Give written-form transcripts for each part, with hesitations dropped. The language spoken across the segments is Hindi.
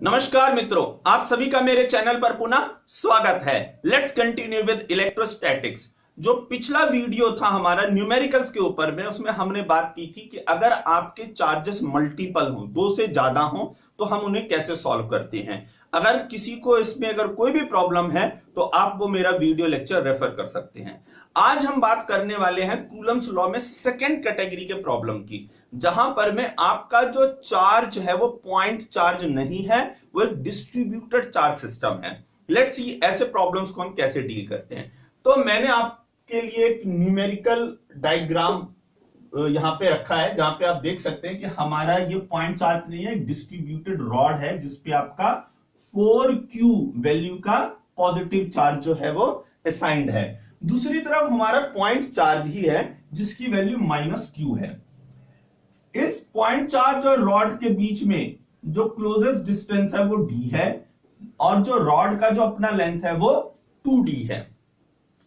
नमस्कार मित्रों, आप सभी का मेरे चैनल पर पुनः स्वागत है। Let's continue with electrostatics. जो पिछला वीडियो था हमारा न्यूमेरिकल्स के ऊपर में, उसमें हमने बात की थी कि अगर आपके चार्जेस मल्टीपल हो, दो से ज्यादा हो, तो हम उन्हें कैसे सॉल्व करते हैं। अगर किसी को इसमें अगर कोई भी प्रॉब्लम है तो आप वो मेरा वीडियो लेक्चर रेफर कर सकते हैं। आज हम बात करने वाले हैं कूलम्स लॉ में सेकेंड कैटेगरी के प्रॉब्लम की, जहां पर में आपका जो चार्ज है वो पॉइंट चार्ज नहीं है, वो एक डिस्ट्रीब्यूटेड चार्ज सिस्टम है। लेट्स सी ऐसे प्रॉब्लम्स को हम कैसे डील करते हैं। तो मैंने आपके लिए एक न्यूमेरिकल डायग्राम यहां पे रखा है, जहां पे आप देख सकते हैं कि हमारा ये पॉइंट चार्ज नहीं है, डिस्ट्रीब्यूटेड रॉड है, जिसपे आपका 4Q वैल्यू का पॉजिटिव चार्ज जो है वो असाइंड है। दूसरी तरफ हमारा पॉइंट चार्ज ही है जिसकी वैल्यू -Q है। इस पॉइंट चार्ज और रॉड के बीच में जो क्लोजेस्ट डिस्टेंस है वो d है, और जो रॉड का जो अपना लेंथ है वो 2d है।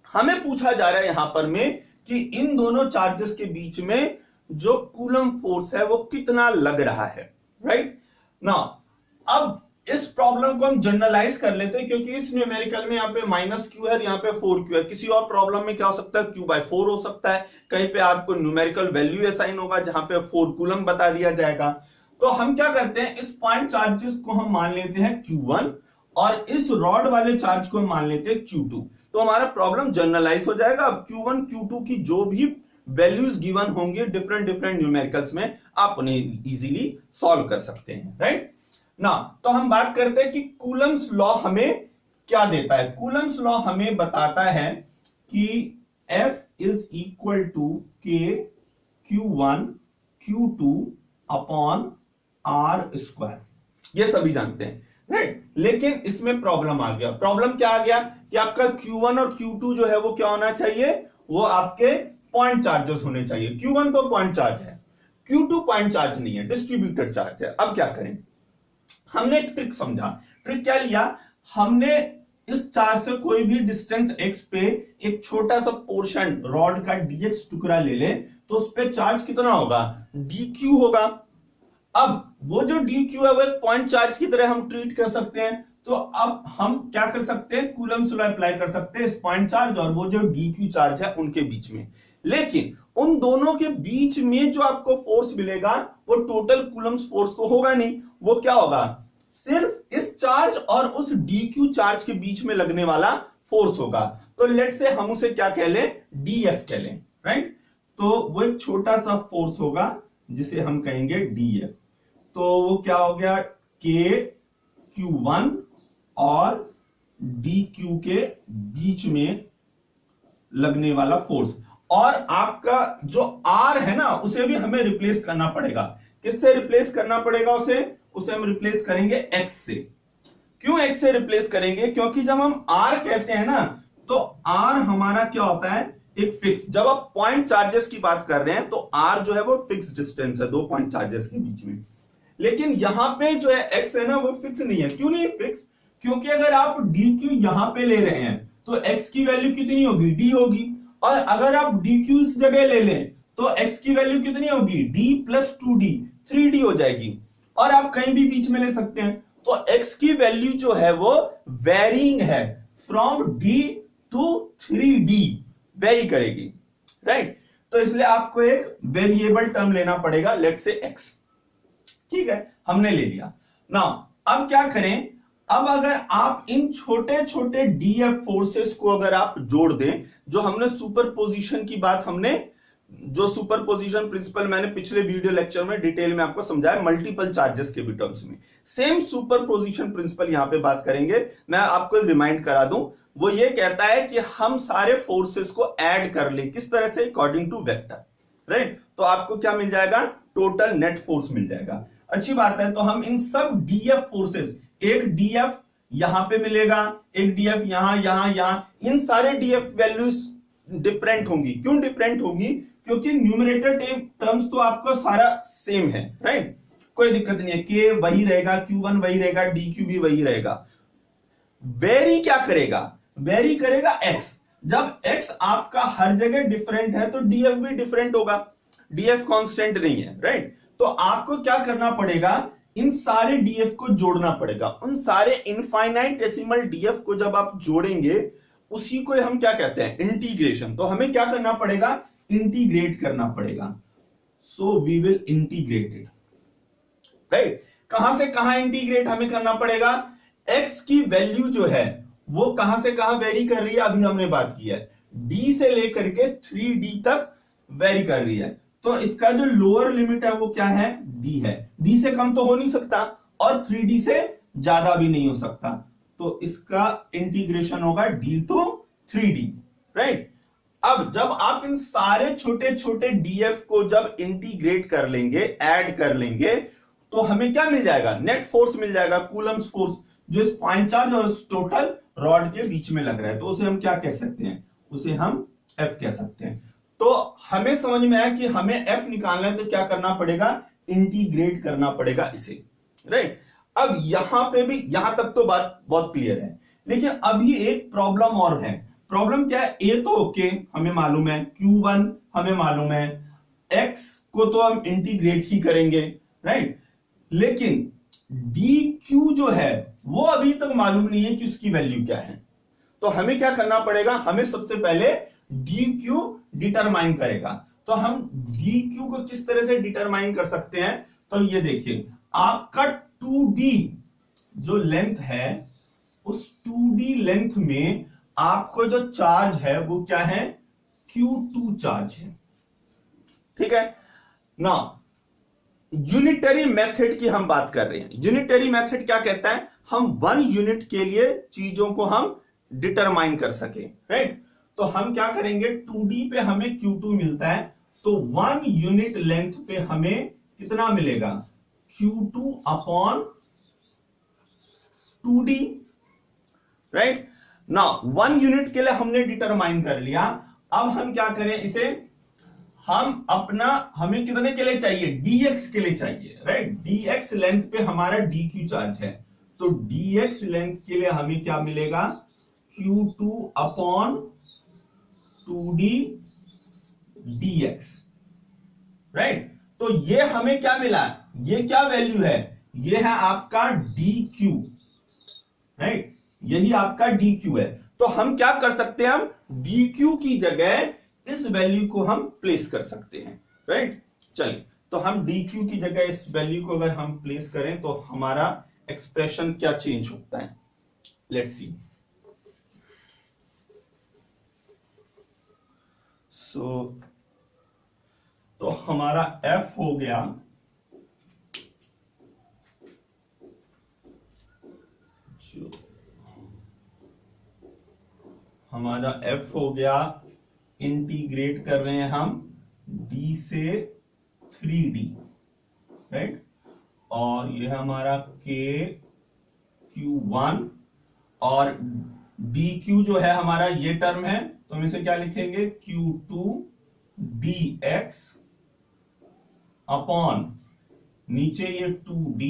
हमें पूछा जा रहा है यहां पर में कि इन दोनों चार्जेस के बीच में जो कूलम फोर्स है वो कितना लग रहा है, राइट ना। अब इस प्रॉब्लम को हम जनरलाइज कर लेते हैं, क्योंकि इस न्यूमेरिकल में यहाँ पे -Q है, यहाँ पे 4Q है। किसी और प्रॉब्लम में क्या हो सकता है, Q/4 हो सकता है। कहीं पे आपको न्यूमेरिकल वैल्यू असाइन होगा जहां पे 4 कूलम बता दिया जाएगा। तो हम क्या करते हैं, इस पॉइंट चार्जेस को हम मान लेते हैं Q1 और इस रॉड वाले चार्ज को हम मान लेते हैं Q2। तो हमारा प्रॉब्लम जनरलाइज हो जाएगा। अब Q1 Q2 की जो भी वैल्यूज गिवन होंगे डिफरेंट न्यूमेरिकल्स में, आप उन्हें इजीली सॉल्व कर सकते हैं, राइट ना। तो हम बात करते हैं कि कूलम्स लॉ हमें क्या देता है। कूलम्स लॉ हमें बताता है कि F is equal to K Q1 Q2 upon R²। ये सभी जानते हैं, राइट। लेकिन इसमें प्रॉब्लम आ गया। प्रॉब्लम क्या आ गया कि आपका Q1 और Q2 जो है वो क्या होना चाहिए, वो आपके पॉइंट चार्जेस होने चाहिए। Q1 तो पॉइंट चार्ज है, Q2 पॉइंट चार्ज नहीं है, डिस्ट्रीब्यूटेड चार्ज है। अब क्या करें, हमने एक ट्रिक समझा। ट्रिक क्या लिया हमने, इस चार्ज से कोई भी डिस्टेंस x पे एक छोटा सा पोर्शन रॉड का dx टुकड़ा ले ले, तो उस पे चार्ज कितना होगा, dq होगा। अब वो जो dq है वो एक पॉइंट चार्ज की तरह हम ट्रीट कर सकते हैं। तो अब हम क्या कर सकते हैं, कूलम्स लॉ अप्लाई कर सकते हैं इस पॉइंट चार्ज और वो जो dq चार्ज है उनके बीच में। लेकिन उन दोनों के बीच में जो आपको फोर्स मिलेगा वो टोटल कूलम्स फोर्स तो होगा नहीं, वो क्या होगा, सिर्फ इस चार्ज और उस dq चार्ज के बीच में लगने वाला फोर्स होगा। तो लेट से हम उसे क्या कह लें, dF कह लें, राइट। तो वो एक छोटा सा फोर्स होगा जिसे हम कहेंगे dF। तो वो क्या हो गया, K Q1 और dq के बीच में लगने वाला फोर्स। और आपका जो R है ना, उसे भी हमें रिप्लेस करना पड़ेगा। किससे रिप्लेस करना पड़ेगा उसे हम रिप्लेस करेंगे x से। क्यों x से रिप्लेस करेंगे, क्योंकि जब हम R कहते हैं ना, तो R हमारा क्या होता है, एक फिक्स। जब आप पॉइंट चार्जेस की बात कर रहे हैं तो R जो है वो फिक्स डिस्टेंस है दो पॉइंट चार्जेस के बीच में। लेकिन यहां पे जो है x है ना, वो फिक्स नहीं है। क्यों नहीं है फिक्स, क्योंकि अगर आप dq यहां पे ले रहे हैं तो x की वैल्यू कितनी होगी, d होगी। और अगर आप dq इस जगह ले लें तो x की वैल्यू कितनी होगी, d + 2d, 3d हो जाएगी। और आप कहीं भी बीच में ले सकते हैं। तो x की वैल्यू जो है वो वेरिंग है, from d to 3d very करेगी, राइट। तो इसलिए आपको एक वेरिएबल टर्म लेना पड़ेगा, लेट से x। ठीक है, हमने ले लिया ना। अब क्या करें, अब अगर आप इन छोटे छोटे dF फोर्सेस को अगर आप जोड़ दें, जो हमने सुपरपोजिशन की बात, हमने जो सुपरपोजिशन प्रिंसिपल मैंने पिछले वीडियो लेक्चर में डिटेल में आपको समझाया मल्टीपल चार्जेस के भी टर्म्स में, सेम सुपरपोजिशन प्रिंसिपल यहां पे बात करेंगे। मैं आपको रिमाइंड करा दूं, वो ये कहता है कि हम सारे फोर्सेस को ऐड कर ले, किस तरह से, अकॉर्डिंग टू वेक्टर, राइट। तो आपको क्या मिल जाएगा, टोटल नेट फोर्स मिल जाएगा। अच्छी बात है। तो हम इन सब dF फोर्सेस, एक dF यहां पे मिलेगा, एक dF यहां, इन सारे dF वैल्यूज डिफरेंट होंगी। क्यों डिफरेंट होगी, क्योंकि न्यूमरेटर टर्म्स तो आपका सारा सेम है, राइट। कोई दिक्कत नहीं है, K वही रहेगा, Q1 वही रहेगा, dQ भी वही रहेगा। वेरी क्या करेगा, वेरी करेगा x। जब x आपका हर जगह डिफरेंट है तो dF भी डिफरेंट होगा, dF कांस्टेंट नहीं है, राइट। तो आपको क्या करना पड़ेगा, इन सारे डीएफ को जोड़ना पड़ेगा। उन सारे इनफाइनाइटेसिमल डीएफ को जब आप जोड़ेंगे उसी को हम क्या कहते हैं, इंटीग्रेशन। तो हमें क्या करना पड़ेगा, इंटीग्रेट करना पड़ेगा। So we will integrate it, right. कहां से कहां इंटीग्रेट हमें करना पड़ेगा, एक्स की वैल्यू जो है वो कहां से कहां वेरी कर रही है, अभी हमने बात की है, डी से लेकर के 3D तक वेरी कर रही है। तो इसका जो लोअर लिमिट है वो क्या है, डी है। डी से कम तो हो नहीं सकता और 3D से ज्यादा भी नहीं हो सकता, तो इसका इंटीग्रेशन होगा डी टू 3D, राइट। अब जब आप इन सारे छोटे छोटे डीएफ को जब इंटीग्रेट कर लेंगे, ऐड कर लेंगे, तो हमें क्या मिल जाएगा, नेट फोर्स मिल जाएगा, कूलम्स फोर्स, जो इस पॉइंट चार्ज और टोटल रॉड के बीच में लग रहा है। तो उसे हम क्या कह सकते हैं, उसे हम एफ कह सकते हैं। तो हमें समझ में आया कि हमें एफ निकालना है, तो क्या करना पड़ेगा, इंटीग्रेट करना पड़ेगा इसे, राइट। अब यहां पे भी, यहां तक तो बात बहुत क्लियर है, लेकिन अभी एक प्रॉब्लम और है। प्रॉब्लम क्या है, ए तो ओके हमें मालूम है, Q1 हमें मालूम है, एक्स को तो हम इंटीग्रेट ही करेंगे, राइट। लेकिन डी क्यू जो है वो अभी तक मालूम नहीं है कि उसकी वैल्यू क्या है। तो हमें क्या करना पड़ेगा, हमें सबसे पहले डी क्यू डिटरमाइन करेगा। तो हम डी क्यू को किस तरह से डिटरमाइन कर सकते हैं, तो ये देखिए, आपका 2D जो लेंथ है, उस 2D लेंथ में आपको जो चार्ज है वो क्या है, Q2 चार्ज है, ठीक है ना। यूनिटरी मेथड की हम बात कर रहे हैं। यूनिटरी मेथड क्या कहता है, हम 1 यूनिट के लिए चीजों को हम डिटरमाइन कर सके, राइट। तो हम क्या करेंगे, 2D पे हमें Q2 मिलता है, तो 1 यूनिट लेंथ पे हमें कितना मिलेगा, Q2 अपॉन 2D, राइट ना। 1 यूनिट के लिए हमने डिटरमाइन कर लिया। अब हम क्या करें इसे, हम अपना, हमें कितने के लिए चाहिए, dx के लिए चाहिए, राइट। dx लेंथ पे हमारा dq चार्ज है, तो dx लेंथ के लिए हमें क्या मिलेगा, Q2 upon 2D dx, right. तो ये हमें क्या मिला, ये क्या वैल्यू है, ये है आपका dq, राइट। यही आपका dq है। तो हम क्या कर सकते हैं, हम dq की जगह इस वैल्यू को हम प्लेस कर सकते हैं, राइट। चलिए, तो हम dq की जगह इस वैल्यू को अगर हम प्लेस करें तो हमारा एक्सप्रेशन क्या चेंज होता है, लेट्स सी। तो हमारा f हो गया, हमारा f हो गया, इंटीग्रेट कर रहे हैं हम d से 3D, राइट। और ये हमारा k Q1 और dq जो है हमारा ये टर्म है, तो हम इसे क्या लिखेंगे, Q2 dx अपॉन नीचे ये 2D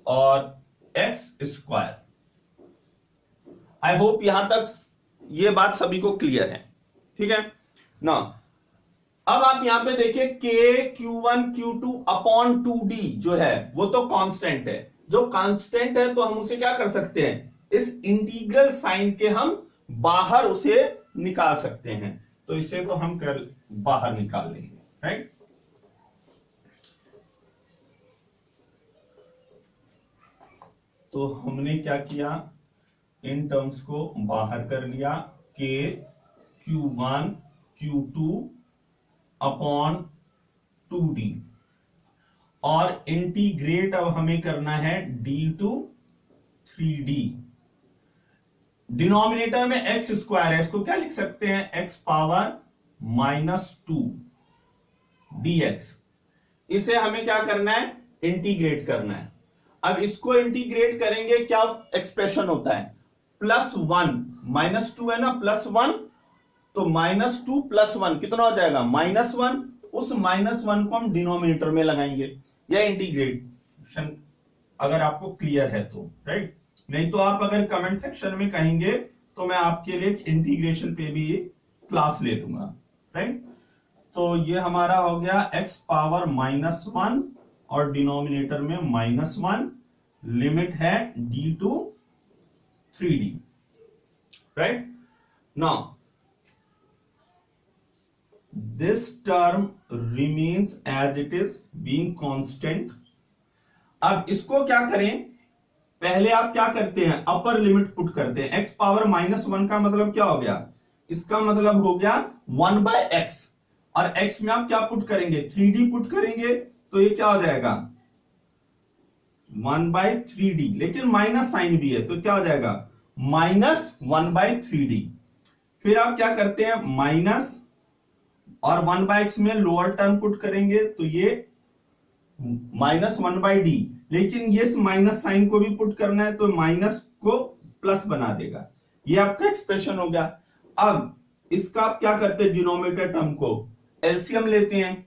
और x स्क्वायर। आई होप यहां तक ये बात सभी को क्लियर है, ठीक है ना। अब आप यहां पे देखिए, k Q1 Q2 upon 2D जो है वो तो कांस्टेंट है। जो कांस्टेंट है तो हम उसे क्या कर सकते हैं, इस इंटीग्रल साइन के हम बाहर उसे निकाल सकते हैं। तो इसे तो हम कर बाहर निकाल लेंगे, राइट। तो हमने क्या किया, इन टर्म्स को बाहर कर लिया, k Q1 Q2 upon 2D, और इंटीग्रेट अब हमें करना है d टू 3D। डिनोमिनेटर में x स्क्वायर है, इसको क्या लिख सकते हैं, x पावर -2 dx। इसे हमें क्या करना है, इंटीग्रेट करना है। अब इसको इंटीग्रेट करेंगे, क्या एक्सप्रेशन होता है, +1 -2 है ना, +1, तो -2 +1 कितना हो जाएगा, -1। उस -1 को हम डिनोमिनेटर में लगाएंगे, या इंटीग्रेशन अगर आपको क्लियर है तो, राइट। नहीं तो आप अगर कमेंट सेक्शन में कहेंगे तो मैं आपके लिए इंटीग्रेशन पे भी क्लास ले लूंगा, राइट। तो ये हमारा हो गया x पावर -1 और डिनोमिनेटर में -1, लिमिट है d to 3d, right. Now this term remains as it is being constant. अब इसको क्या करें, पहले आप क्या करते हैं, अपर लिमिट पुट करते हैं। x पावर -1 का मतलब क्या हो गया, इसका मतलब हो गया 1/x, और x में आप क्या पुट करेंगे, 3d पुट करेंगे, तो ये क्या हो जाएगा 1/3d, लेकिन माइनस साइन भी है तो क्या हो जाएगा -1/3d। फिर आप क्या करते हैं, माइनस और 1/x में लोअर टर्म पुट करेंगे तो ये -1/d, लेकिन ये माइनस साइन को भी पुट करना है तो माइनस को प्लस बना देगा। ये आपका एक्सप्रेशन हो गया। अब इसका आप क्या करते हैं, डिनोमिनेटर टर्म को एलसीएम लेते हैं,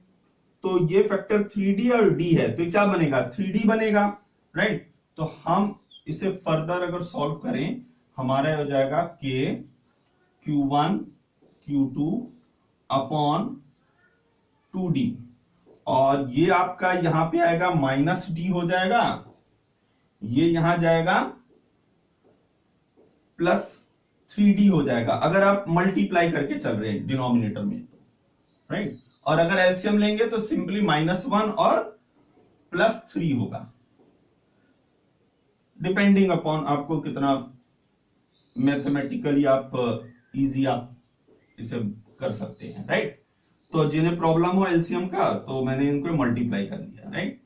तो ये फैक्टर 3d और d है तो क्या बनेगा 3d बनेगा, राइट। तो हम इसे फर्दर अगर सॉल्व करें, हमारा हो जाएगा k q1 q2 upon 2d, और ये आपका यहां पे आएगा -d हो जाएगा, ये यहां जाएगा +3d हो जाएगा, अगर आप मल्टीप्लाई करके चल रहे हैं डिनोमिनेटर में, राइट। और अगर एलसीएम लेंगे तो सिंपली -1 और +3 होगा, डिपेंडिंग अपॉन आपको कितना मैथमेटिकली आप इजी आप इसे कर सकते हैं, राइट। तो जिन्हें प्रॉब्लम हो एलसीएम का, तो मैंने इनको मल्टीप्लाई कर दिया, राइट।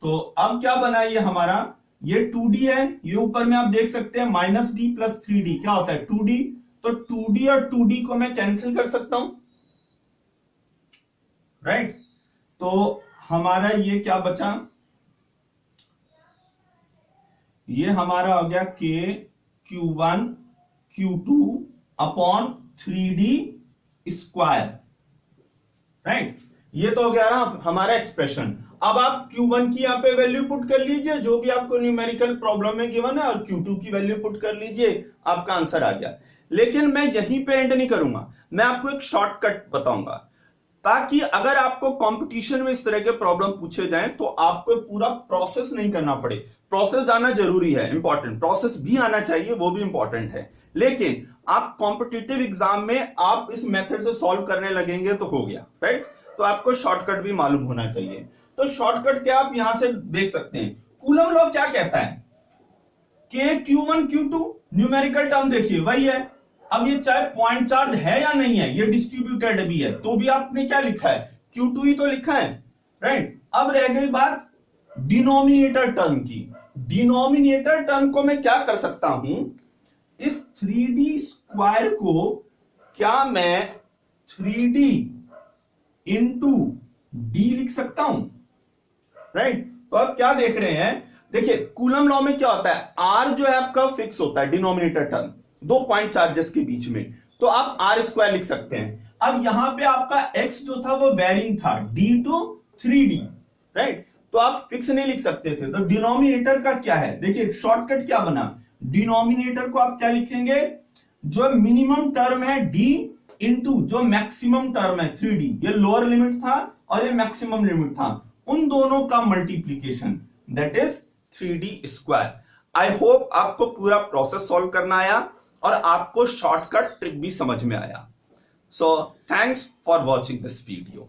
तो अब क्या बना ये हमारा, ये 2d है, ये ऊपर में आप देख सकते हैं -d + 3d क्या होता है 2d, तो 2d और 2d को मैं कैंसिल कर सकता हूं, राइट। तो हमारा ये क्या बचा, ये हमारा हो गया k q1 q2 upon 3d square, right. ये तो हो गया ना हमारा एक्सप्रेशन। अब आप Q1 की यहां पे वैल्यू पुट कर लीजिए जो भी आपको न्यूमेरिकल प्रॉब्लम में गिवन है, और Q2 की वैल्यू पुट कर लीजिए, आपका आंसर आ गया। लेकिन मैं यहीं पे एंड नहीं करूंगा, मैं आपको एक शॉर्टकट बताऊंगा, ताकि अगर आपको कंपटीशन में इस तरह के प्रॉब्लम पूछे जाएं तो आपको पूरा प्रोसेस नहीं करना पड़े। प्रोसेस आना जरूरी है, इंपॉर्टेंट, प्रोसेस भी आना चाहिए, वो भी इंपॉर्टेंट है, लेकिन आप कॉम्पिटिटिव एग्जाम में आप इस मेथड से सॉल्व करने लगेंगे तो हो गया, राइट। तो आपको शॉर्टकट भी मालूम होना चाहिए। तो शॉर्टकट क्या आप यहां से देख सकते हैं, कूलम लॉ क्या कहता है, k q1 q2 numerical term देखिए वही है। अब ये चाहे पॉइंट चार्ज है या नहीं है, ये डिस्ट्रीब्यूटेड भी है, तो भी आपने क्या लिखा है q2 ही तो लिखा है, राइट। अब रह गई बात डिनोमिनेटर टर्म की। डिनोमिनेटर टर्म को मैं क्या कर सकता हूं, इस 3d स्क्वायर को क्या मैं 3d इंटू d लिख सकता हूं, राइट। तो आप क्या देख रहे हैं, देखिए कूलम लॉ में क्या होता है, r जो है आपका फिक्स होता है, डिनोमिनेटर टर्म दो पॉइंट चार्जेस के बीच में, तो आप r² लिख सकते हैं। अब यहां पे आपका x जो था वो वेरिंग था d टू 3d, राइट। तो आप फिक्स नहीं लिख सकते थे, तो डिनोमिनेटर का क्या है, देखिए शॉर्टकट क्या बना, डिनोमिनेटर को आप क्या लिखेंगे, जो मिनिमम टर्म है d इंटू जो मैक्सिमम टर्म है 3d, ये लोअर लिमिट था और ये मैक्सिमम लिमिट था, उन दोनों का multiplication, that is 3d square. I hope आपको पूरा प्रोसेस सॉल्व करना आया और आपको शॉर्टकट ट्रिक भी समझ में आया। So thanks for watching this video.